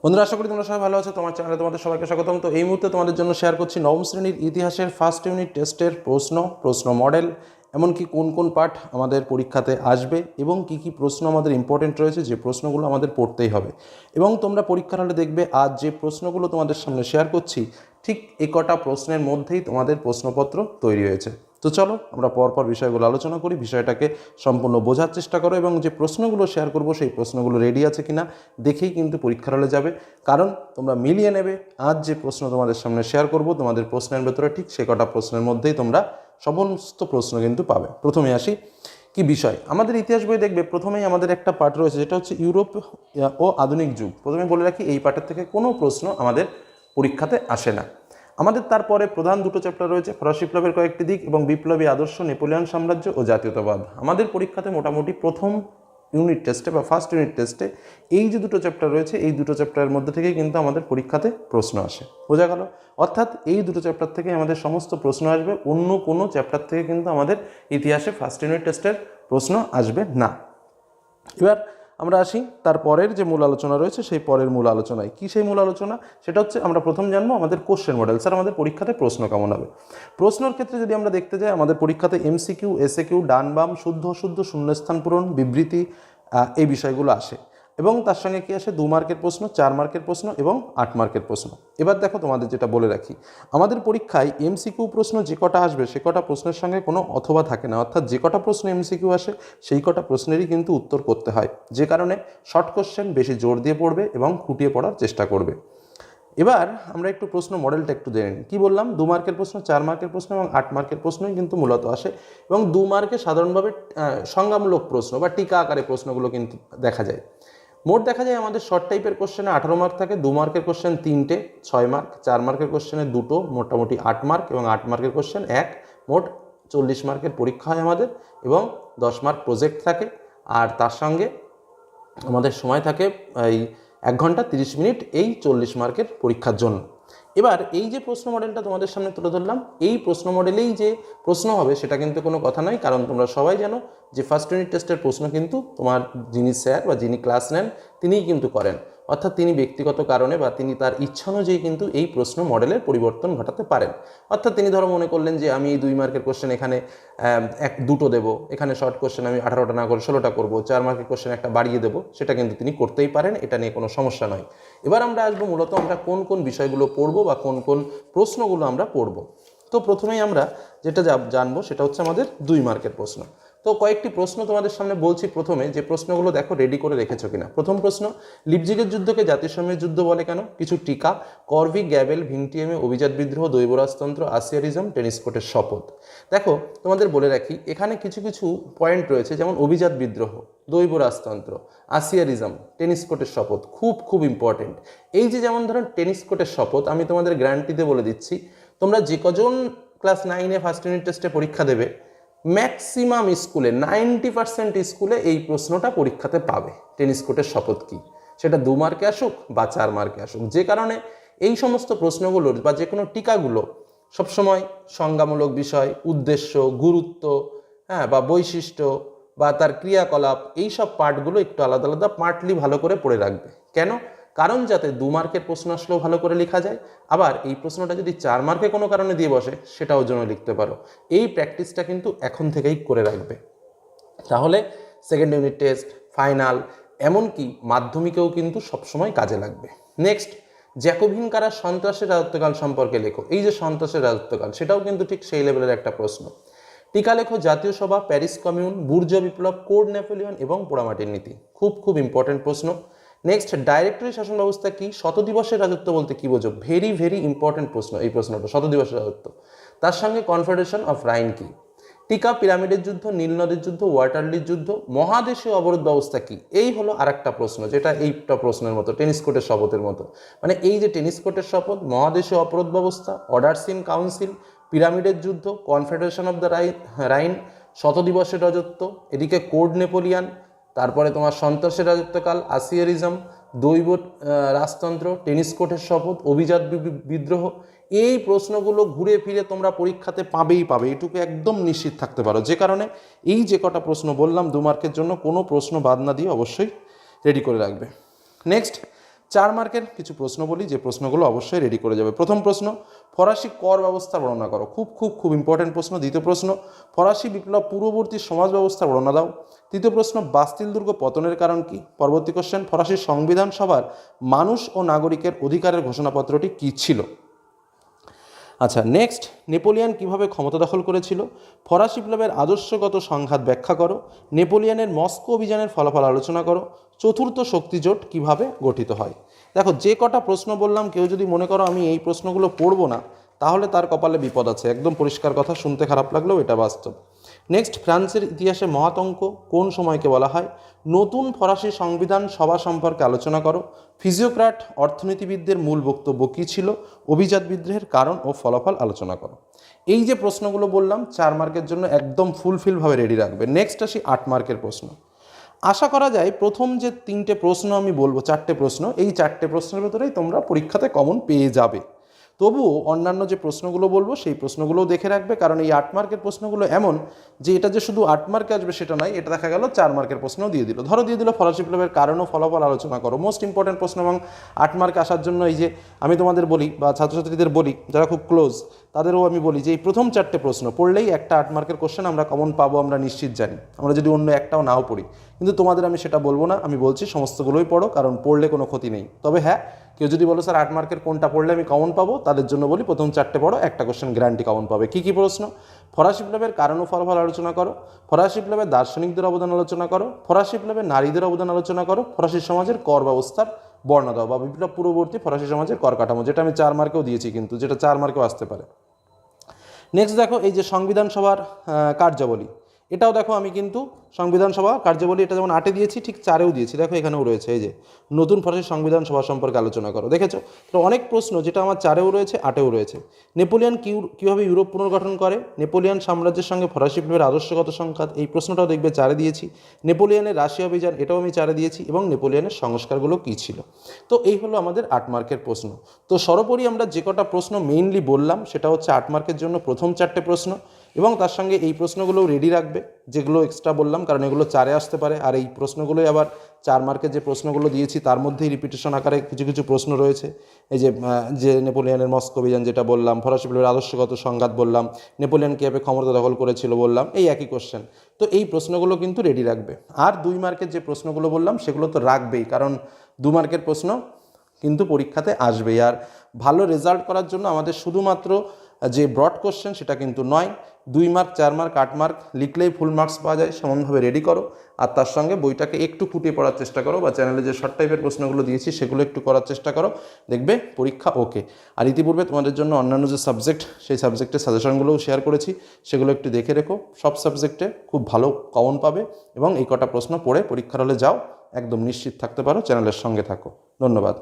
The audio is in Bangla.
বন্ধুরা, আশা করি তোমরা সবাই ভালো আছো। তোমার চ্যানেলে তোমাদের সবাইকে স্বাগতম। তো এই মুহূর্তে তোমাদের জন্য শেয়ার করছি নবম শ্রেণীর ইতিহাসের ফার্স্ট ইউনিট টেস্টের প্রশ্ন মডেল, এমনকি কোন কোন পার্ট আমাদের পরীক্ষাতে আসবে এবং কি কি প্রশ্ন আমাদের ইম্পর্টেন্ট রয়েছে, যে প্রশ্নগুলো আমাদের পড়তেই হবে। এবং তোমরা পরীক্ষার হলে দেখবে আজ যে প্রশ্নগুলো তোমাদের সামনে শেয়ার করছি, ঠিক এই কটা প্রশ্নের মধ্যেই তোমাদের প্রশ্নপত্র তৈরি হয়েছে। তো চলো আমরা পরপর বিষয়গুলো আলোচনা করি, বিষয়টাকে সম্পূর্ণ বোঝার চেষ্টা করো এবং যে প্রশ্নগুলো শেয়ার করব সেই প্রশ্নগুলো রেডি আছে কিনা দেখেই কিন্তু পরীক্ষার হলে যাবে। কারণ তোমরা মিলিয়ে নেবে আজ যে প্রশ্ন তোমাদের সামনে শেয়ার করব, তোমাদের প্রশ্নের ভেতরে ঠিক সে কটা প্রশ্নের মধ্যেই তোমরা সমস্ত প্রশ্ন কিন্তু পাবে। প্রথমে আসি কি বিষয়। আমাদের ইতিহাস বই দেখবে প্রথমেই আমাদের একটা পার্ট রয়েছে, যেটা হচ্ছে ইউরোপ ও আধুনিক যুগ। প্রথমে বলে রাখি, এই পার্টের থেকে কোনো প্রশ্ন আমাদের পরীক্ষাতে আসে না। আমাদের তারপরে প্রধান দুটো চ্যাপ্টার রয়েছে, ফরাসি বিপ্লবের কয়েকটি দিক এবং বিপ্লবী আদর্শ, নেপোলিয়ন সাম্রাজ্য ও জাতীয়তাবাদ। আমাদের পরীক্ষাতে মোটামুটি প্রথম ইউনিট টেস্টে বা ফার্স্ট ইউনিট টেস্টে এই যে দুটো চ্যাপ্টার রয়েছে, এই দুটো চ্যাপ্টারের মধ্যে থেকে কিন্তু আমাদের পরীক্ষাতে প্রশ্ন আসে। বোঝা গেল? অর্থাৎ এই দুটো চ্যাপ্টার থেকে আমাদের সমস্ত প্রশ্ন আসবে, অন্য কোনো চ্যাপ্টার থেকে কিন্তু আমাদের ইতিহাসে ফার্স্ট ইউনিট টেস্টের প্রশ্ন আসবে না। এবার আমরা আসি তারপরের যে মূল আলোচনা রয়েছে, সেই পরের মূল আলোচনায়। কি সেই মূল আলোচনা? সেটা হচ্ছে আমরা প্রথম জানবো আমাদের কোশ্চেন মডেল। স্যার, আমাদের পরীক্ষাতে প্রশ্ন কেমন হবে? প্রশ্নের ক্ষেত্রে যদি আমরা দেখতে যাই, আমাদের পরীক্ষাতে এমসিকিউ, এসএকিউ, ডান বাম, শুদ্ধ অশুদ্ধ, শূন্যস্থান পূরণ, বিবৃতি, এই বিষয়গুলো আসে। এবং তার সঙ্গে কি আসে? 2 মার্কের প্রশ্ন, 4 মার্কের প্রশ্ন এবং 8 মার্কের প্রশ্ন। এবার দেখো, তোমাদের যেটা বলে রাখি, আমাদের পরীক্ষায় এমসিকিউ প্রশ্ন যে কটা আসবে, সে কটা প্রশ্নের সঙ্গে কোনো অথবা থাকে না। অর্থাৎ যে কটা প্রশ্ন এমসিকিউ আসে, সেই কটা প্রশ্নেরই কিন্তু উত্তর করতে হয়, যে কারণে শর্ট কোশ্চেন বেশি জোর দিয়ে পড়বে এবং খুঁটিয়ে পড়ার চেষ্টা করবে। এবার আমরা একটু প্রশ্ন মডেলটা একটু জেনে নিই। কী বললাম? 2 মার্কের প্রশ্ন, 4 মার্কের প্রশ্ন এবং 8 মার্কের প্রশ্নই কিন্তু মূলত আসে। এবং 2 মার্কে সাধারণভাবে সংজ্ঞামূলক প্রশ্ন বা টিকা আকারে প্রশ্নগুলো কিন্তু দেখা যায়। মোট দেখা যায় আমাদের শর্ট টাইপের কোশ্চেনে 18 মার্ক থাকে, 2 মার্কের কোশ্চেন 3টে 6 মার্ক, 4 মার্কের কোশ্চেনে 2টো মোটামুটি 8 মার্ক এবং 8 মার্কের কোশ্চেন 1, মোট 40 মার্কের পরীক্ষা হয় আমাদের। এবং 10 মার্ক প্রজেক্ট থাকে, আর তার সঙ্গে আমাদের সময় থাকে এই 1 ঘন্টা 30 মিনিট এই 40 মার্কের পরীক্ষার জন্য। এবার এই যে প্রশ্ন মডেলটা তোমাদের সামনে তুলে ধরলাম, এই প্রশ্ন মডেলেই যে প্রশ্ন হবে সেটা কিন্তু কোনো কথা নয়। কারণ তোমরা সবাই জানো যে ফার্স্ট ইউনিট টেস্টের প্রশ্ন কিন্তু তোমার যিনি স্যার বা যিনি ক্লাস নেন তিনিই কিন্তু করেন। অর্থাৎ তিনি ব্যক্তিগত কারণে বা তিনি তার ইচ্ছা অনুযায়ী কিন্তু এই প্রশ্ন মডেলের পরিবর্তন ঘটাতে পারেন। অর্থাৎ তিনি ধরো মনে করলেন যে আমি এই 2 মার্কের কোশ্চেন এখানে 2টো দেবো, এখানে শর্ট কোশ্চেন আমি 18টা না করে 16টা করবো, 4 মার্কের কোশ্চেন একটা বাড়িয়ে দেবো, সেটা কিন্তু তিনি করতেই পারেন, এটা নিয়ে কোনো সমস্যা নয়। এবার আমরা আসবো মূলত আমরা কোন কোন বিষয়গুলো পড়বো বা কোন কোন প্রশ্নগুলো আমরা পড়বো। তো প্রথমেই আমরা যেটা জানবো সেটা হচ্ছে আমাদের 2 মার্কের প্রশ্ন। তো কয়েকটি প্রশ্ন তোমাদের সামনে বলছি। প্রথমে যে প্রশ্নগুলো দেখো রেডি করে রেখেছো কিনা। প্রথম প্রশ্ন, লিপজিগের যুদ্ধকে জাতিসংঘের যুদ্ধ বলে কেন? কিছু টিকা, করভি, গ্যাবেল, ভিংটিয়ামে, অভিজাত বিদ্রোহ, দৈবরাজতন্ত্র, আসিয়ারিজম, টেনিসকোটের শপথ। দেখো তোমাদের বলে রাখি, এখানে কিছু কিছু পয়েন্ট রয়েছে, যেমন অভিজাত বিদ্রোহ, দৈবরাজতন্ত্র, আসিয়ারিজম, টেনিসকোটের শপথ খুব খুব ইম্পর্টেন্ট। এই যে যেমন ধরেন টেনিসকোটের শপথ, আমি তোমাদের গ্যারান্টিতে বলে দিচ্ছি, তোমরা যে কজন ক্লাস 9-এ ফার্স্ট ইউনিট টেস্টে পরীক্ষা দেবে, ম্যাক্সিমাম স্কুলে 90% স্কুলে এই প্রশ্নটা পরীক্ষাতে পাবে, টেনিসকোটের শপথ কি। সেটা 2 মার্কে আসুক বা 4 মার্কে আসুক। যে কারণে এই সমস্ত প্রশ্নগুলোর বা যে কোনো টিকাগুলো সবসময় সংজ্ঞামূলক বিষয়, উদ্দেশ্য, গুরুত্ব, বা বৈশিষ্ট্য বা তার ক্রিয়াকলাপ, এই সব পার্টগুলো একটু আলাদা আলাদা পার্টলি ভালো করে পড়ে রাখবে। কেন? কারণ যাতে 2 মার্কের প্রশ্ন আসলেও ভালো করে লেখা যায়, আবার এই প্রশ্নটা যদি 4 মার্কে কোনো কারণে দিয়ে বসে সেটাও যেন লিখতে পারো। এই প্র্যাকটিসটা কিন্তু এখন থেকেই করে রাখবে, তাহলে সেকেন্ড ইউনিট টেস্ট, ফাইনাল, এমনকি মাধ্যমিকেও কিন্তু সবসময় কাজে লাগবে। নেক্সট, জ্যাকোবিন কারা সন্ত্রাসের রাজত্বকাল সম্পর্কে লেখো। এই যে সন্ত্রাসের রাজত্বকাল, সেটাও কিন্তু ঠিক সেই লেভেলের একটা প্রশ্ন। টিকা লেখো, জাতীয় সভা, প্যারিস কমিউন, বুর্জোয়া বিপ্লব, কোড নেপোলিয়ন এবং পোড়ামাটির নীতি। খুব খুব ইম্পর্টেন্ট প্রশ্ন। নেক্সট, ডাইরেক্টরি শাসন ব্যবস্থা কি? শতদিবসের রাজত্ব বলতে কি বোঝো? ভেরি ভেরি ইম্পর্টেন্ট প্রশ্ন এই প্রশ্নটা, শতদিবসের রাজত্ব। তার সঙ্গে কনফেডারেশন অফ রাইন কি? টিকা, পিরামিডের যুদ্ধ, নীল নদের যুদ্ধ, ওয়াটারলির যুদ্ধ, মহাদেশীয় অবরোধ ব্যবস্থা কি? এই হলো আরেকটা প্রশ্ন, যেটা এইটা প্রশ্নের মতো, টেনিসকোটের শপথের মতো। মানে এই যে টেনিসকোটের শপথ, মহাদেশীয় অবরোধ ব্যবস্থা, অর্ডারস ইন কাউন্সিল, পিরামিডের যুদ্ধ, কনফেডারেশন অফ দ্য রাইন, শতদিবসের রাজত্ব, এদিকে কোড নেপোলিয়ান, তারপরে তোমার সন্ত্রাসের রাজত্বকাল, আসিয়ারিজম, দৈব রাজতন্ত্র, টেনিসকোটের শপথ, অভিজাত বিদ্রোহ। এই প্রশ্নগুলো ঘুরে ফিরে তোমরা পরীক্ষাতে পাবেই পাবে, এটুকু একদম নিশ্চিত থাকতে পারো। যে কারণে এই যে কটা প্রশ্ন বললাম 2 মার্কের জন্য, কোনো প্রশ্ন বাদ না দিয়ে অবশ্যই রেডি করে রাখবে। নেক্সট, 4 মার্কের কিছু প্রশ্ন বলি, যে প্রশ্নগুলো অবশ্যই রেডি করে যাবে। প্রথম প্রশ্ন, ফরাসি কর ব্যবস্থা বর্ণনা করো। খুব খুব খুব ইম্পর্টেন্ট প্রশ্ন। দ্বিতীয় প্রশ্ন, ফরাসি বিপ্লব পূর্ববর্তী সমাজ ব্যবস্থা বর্ণনা দাও। তৃতীয় প্রশ্ন, বাস্তিল দুর্গ পতনের কারণ কি। পরবর্তী কোশ্চেন, ফরাসি সংবিধান সভার মানুষ ও নাগরিকের অধিকারের ঘোষণাপত্রটি কী ছিল। আচ্ছা, নেক্সট, নেপোলিয়ান কিভাবে ক্ষমতা দখল করেছিল। ফরাসি বিপ্লবের আদর্শগত সংঘাত ব্যাখ্যা করো। নেপোলিয়ানের মস্কো অভিযানের ফলাফল আলোচনা করো। চতুর্থ শক্তিজোট কিভাবে গঠিত হয়। দেখো, যে কটা প্রশ্ন বললাম, কেউ যদি মনে করো আমি এই প্রশ্নগুলো পড়বো না, তাহলে তার কপালে বিপদ আছে। একদম পরিষ্কার কথা, শুনতে খারাপ লাগলেও এটা বাস্তব। নেক্সট, ফ্রান্সের ইতিহাসে মহাতঙ্ক কোন সময়কে বলা হয়। নতুন ফরাসি সংবিধান সভা সম্পর্কে আলোচনা করো। ফিজিওক্র্যাট অর্থনীতিবিদদের মূল বক্তব্য কী ছিল। অভিজাত বিদ্রোহের কারণ ও ফলাফল আলোচনা করো। এই যে প্রশ্নগুলো বললাম 4 মার্কের জন্য একদম ফুলফিলভাবে রেডি রাখবে। নেক্সট আসি 8 মার্কের প্রশ্ন। আশা করা যায় প্রথম যে 3টে প্রশ্ন আমি বলবো, 4টে প্রশ্ন, এই 4টে প্রশ্নের ভেতরেই তোমরা পরীক্ষাতে কমন পেয়ে যাবে। তবুও অন্যান্য যে প্রশ্নগুলো বলবো সেই প্রশ্নগুলোও দেখে রাখবে, কারণ এই 8 মার্কের প্রশ্নগুলো এমন যে এটা যে শুধু 8 মার্কে আসবে সেটা নয়, এটা দেখা গেল 4 মার্কের প্রশ্নও দিয়ে দিল। ধরো দিয়ে দিল ফরাসি বিপ্লবের কারণ ও ফলাফল আলোচনা করো, মোস্ট ইম্পর্টেন্ট প্রশ্ন। এবং 8 মার্কে আসার জন্য এই যে আমি তোমাদের বলি বা ছাত্রছাত্রীদের বলি যারা খুব ক্লোজ, তাদেরও আমি বলি যে এই প্রথম 4টে প্রশ্ন পড়লেই একটা 8 মার্কের কোশ্চেন আমরা কমন পাবো, আমরা নিশ্চিত জানি। আমরা যদি অন্য একটাও নাও পড়ি, কিন্তু তোমাদের আমি সেটা বলবো না, আমি বলছি সমস্তগুলোই পড়ো, কারণ পড়লে কোনো ক্ষতি নেই। তবে হ্যাঁ, কেউ যদি বলো স্যার 8 মার্কের কোনটা পড়লে আমি কমন পাবো, তাদের জন্য বলি প্রথম 4টে পড়ো, একটা কোশ্চেন গ্যারান্টি কমন পাবে। কী কী প্রশ্ন? ফরাসি বিপ্লবের কারণ ও ফলাফল আলোচনা করো। ফরাসি বিপ্লবের দার্শনিকদের অবদান আলোচনা করো। ফরাসি বিপ্লবের নারীদের অবদান আলোচনা করো। ফরাসি সমাজের কর ব্যবস্থার বর্ণনা দাও, বা বিপ্লব পূর্ববর্তী ফরাসি সমাজের কর কাঠামো, যেটা আমি 4 মার্কেও দিয়েছি, কিন্তু যেটা 4 মার্কেও আসতে পারে। নেক্সট দেখো, এই যে সংবিধান সভার কার্যাবলী, এটাও দেখো আমি কিন্তু সংবিধান সভা কার্যাবলী এটা যেমন 8-এ দিয়েছি, ঠিক 4-এও দিয়েছি। দেখো এখানেও রয়েছে, এই যে নতুন ফরাসি সংবিধান সভা সম্পর্কে আলোচনা করো। দেখেছো তো, অনেক প্রশ্ন যেটা আমার 4-এও রয়েছে, 8-এও রয়েছে। নেপোলিয়ান কীভাবে ইউরোপ পুনর্গঠন করে। নেপোলিয়ান সাম্রাজ্যের সঙ্গে ফরাসি বিপ্লবের আদর্শগত সংঘাত, এই প্রশ্নটাও দেখবে 4-এ দিয়েছি। নেপোলিয়ানের রাশিয়া অভিযান, এটাও আমি 4-এ দিয়েছি। এবং নেপোলিয়ানের সংস্কারগুলো কী ছিল। তো এই হলো আমাদের 8 মার্কের প্রশ্ন। তো সর্বোপরি আমরা যে কটা প্রশ্ন মেইনলি বললাম সেটা হচ্ছে 8 মার্কের জন্য প্রথম 4টে প্রশ্ন, এবং তার সঙ্গে এই প্রশ্নগুলোও রেডি রাখবে যেগুলো এক্সট্রা বললাম, কারণ এগুলো 4-এ আসতে পারে। আর এই প্রশ্নগুলোই আবার 4 মার্কের যে প্রশ্নগুলো দিয়েছি তার মধ্যেই রিপিটেশন আকারে কিছু কিছু প্রশ্ন রয়েছে। এই যে নেপোলিয়ানের মস্কো অভিযান যেটা বললাম, ফরাসি বিপ্লবের আদর্শগত সংঘাত বললাম, নেপোলিয়ান কীভাবে ক্ষমতা দখল করেছিল বললাম, এই একই কোশ্চেন। তো এই প্রশ্নগুলো কিন্তু রেডি রাখবে। আর 2 মার্কের যে প্রশ্নগুলো বললাম সেগুলো তো রাখবেই, কারণ 2 মার্কের প্রশ্ন কিন্তু পরীক্ষাতে আসবেই। আর ভালো রেজাল্ট করার জন্য আমাদের শুধুমাত্র যে ব্রড কোশ্চেন সেটা কিন্তু নয়, 2 মার্ক, 4 মার্ক, 8 মার্ক লিখলেই ফুল মার্কস পাওয়া যায়, সেমনভাবে রেডি করো। আর তার সঙ্গে বইটাকে একটু ফুটিয়ে পড়ার চেষ্টা করো, বা চ্যানেলে যে শর্ট টাইপের প্রশ্নগুলো দিয়েছি সেগুলো একটু করার চেষ্টা করো, দেখবে পরীক্ষা ওকে। আর ইতিপূর্বে তোমাদের জন্য অন্যান্য যে সাবজেক্ট, সেই সাবজেক্টের সাজেশনগুলোও শেয়ার করেছি, সেগুলো একটু দেখে রেখো। সব সাবজেক্টে খুব ভালো কমন পাবে, এবং এই কটা প্রশ্ন পড়ে পরীক্ষার হলে যাও, একদম নিশ্চিত থাকতে পারো, চ্যানেলের সঙ্গে থাকো। ধন্যবাদ।